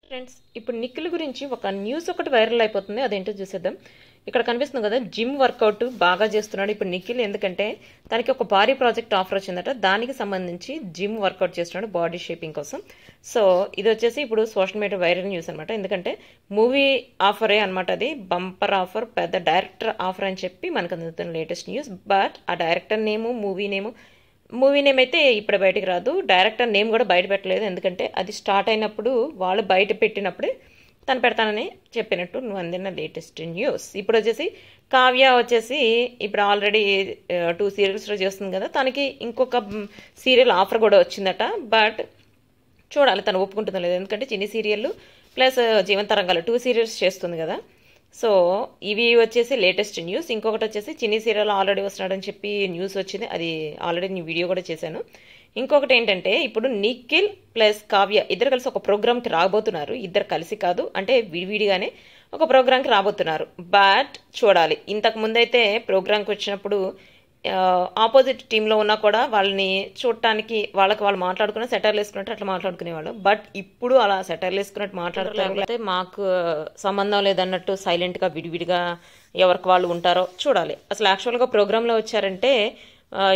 Friends ఇప్పుడు నిఖిల్ గురించి ఒక న్యూస్ ఒకటి వైరల్ అయిపోతుంది. అదేంటో చూసేద్దాం. ఇక్కడ కనిపిస్తుంది కదా, జిమ్ వర్కౌట్ బాగా చేస్తున్నాడు ఇప్పుడు నిఖిల్. ఎందుకంటే తనకి ఒక భారీ ప్రాజెక్ట్ ఆఫర్ వచ్చిందట, దానికి సంబంధించి జిమ్ వర్కౌట్ చేస్తున్నాడు బాడీ షేపింగ్ కోసం. సో ఇది వచ్చేసి ఇప్పుడు సోషల్ మీడియా వైరల్ న్యూస్ అనమాట. ఎందుకంటే మూవీ ఆఫరే అనమాట, అది బంపర్ ఆఫర్, పెద్ద డైరెక్టర్ ఆఫర్ అని చెప్పి మనకు అందుతున్న లేటెస్ట్ న్యూస్. బట్ ఆ డైరెక్టర్ నేము మూవీ నేమ్ అయితే ఇప్పుడు బయటికి రాదు, డైరెక్టర్ నేమ్ కూడా బయట పెట్టలేదు. ఎందుకంటే అది స్టార్ట్ అయినప్పుడు వాళ్ళు బయట పెట్టినప్పుడే తను పెడతానని చెప్పినట్టు నువ్వు అందిన లేటెస్ట్ న్యూస్. ఇప్పుడు వచ్చేసి కావ్య వచ్చేసి ఇప్పుడు ఆల్రెడీ 2 సీరియల్స్లో చేస్తుంది కదా, తనకి ఇంకొక సీరియల్ ఆఫర్ కూడా వచ్చిందట. బట్ చూడాలి తను ఒప్పుకుంటుందో లేదు, ఎందుకంటే చిన్ని సీరియల్ ప్లస్ జీవన్ తరంగాలు 2 సీరియల్స్ చేస్తుంది కదా. సో ఇవి వచ్చేసి లేటెస్ట్ న్యూస్. ఇంకొకటి వచ్చేసి చిన్ని సీరియల్ ఆల్రెడీ వస్తున్నాడని చెప్పి న్యూస్ వచ్చింది, అది ఆల్రెడీ నేను వీడియో కూడా చేశాను. ఇంకొకటి ఏంటంటే ఇప్పుడు నిఖిల్ ప్లస్ కావ్య ఇద్దరు కలిసి ఒక ప్రోగ్రామ్కి రాబోతున్నారు. ఇద్దరు కలిసి కాదు, అంటే విడివిడిగానే ఒక ప్రోగ్రామ్కి రాబోతున్నారు. బట్ చూడాలి, ఇంతకు ముందైతే ప్రోగ్రామ్కి వచ్చినప్పుడు ఆపోజిట్ టీంలో ఉన్నా కూడా వాళ్ళని చూడటానికి వాళ్ళకి వాళ్ళు మాట్లాడుకున్న సెటర్లు వేసుకున్నట్టు అట్లా మాట్లాడుకునేవాళ్ళు. బట్ ఇప్పుడు అలా సెటర్లు వేసుకున్నట్టు మాట్లాడలేకపోతే మాకు సంబంధం లేదన్నట్టు సైలెంట్గా విడివిడిగా ఎవరికి వాళ్ళు ఉంటారో చూడాలి. అసలు యాక్చువల్గా ప్రోగ్రాంలో వచ్చారంటే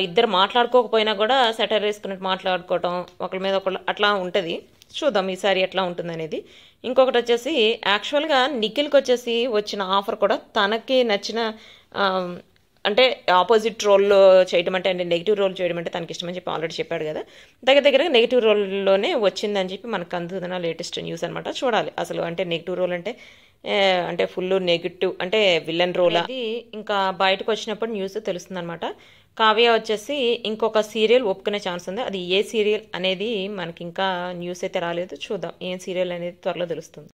ఇద్దరు మాట్లాడుకోకపోయినా కూడా సెటర్ వేసుకున్నట్టు మాట్లాడుకోవటం ఒకరి మీద ఒకళ్ళు అట్లా ఉంటుంది. చూద్దాం ఈసారి ఎట్లా ఉంటుంది అనేది. ఇంకొకటి వచ్చేసి యాక్చువల్గా నిఖిల్కి వచ్చేసి వచ్చిన ఆఫర్ కూడా తనకి నచ్చిన అంటే ఆపోజిట్ రోల్లో చేయడం అంటే నెగిటివ్ రోల్ చేయడం అంటే తనకి ఇష్టమని చెప్పి ఆల్రెడీ చెప్పాడు కదా, దగ్గర నెగిటివ్ రోల్లోనే వచ్చిందని చెప్పి మనకు అందుతున్న లేటెస్ట్ న్యూస్ అనమాట. చూడాలి అసలు అంటే నెగిటివ్ రోల్ అంటే ఫుల్ నెగిటివ్ అంటే విలన్ రోల్ అది ఇంకా బయటకు వచ్చినప్పుడు న్యూస్ తెలుస్తుంది అనమాట. కావ్య వచ్చేసి ఇంకొక సీరియల్ ఒప్పుకునే ఛాన్స్ ఉంది, అది ఏ సీరియల్ అనేది మనకి ఇంకా న్యూస్ అయితే రాలేదు. చూద్దాం ఏం సీరియల్ అనేది త్వరలో తెలుస్తుంది.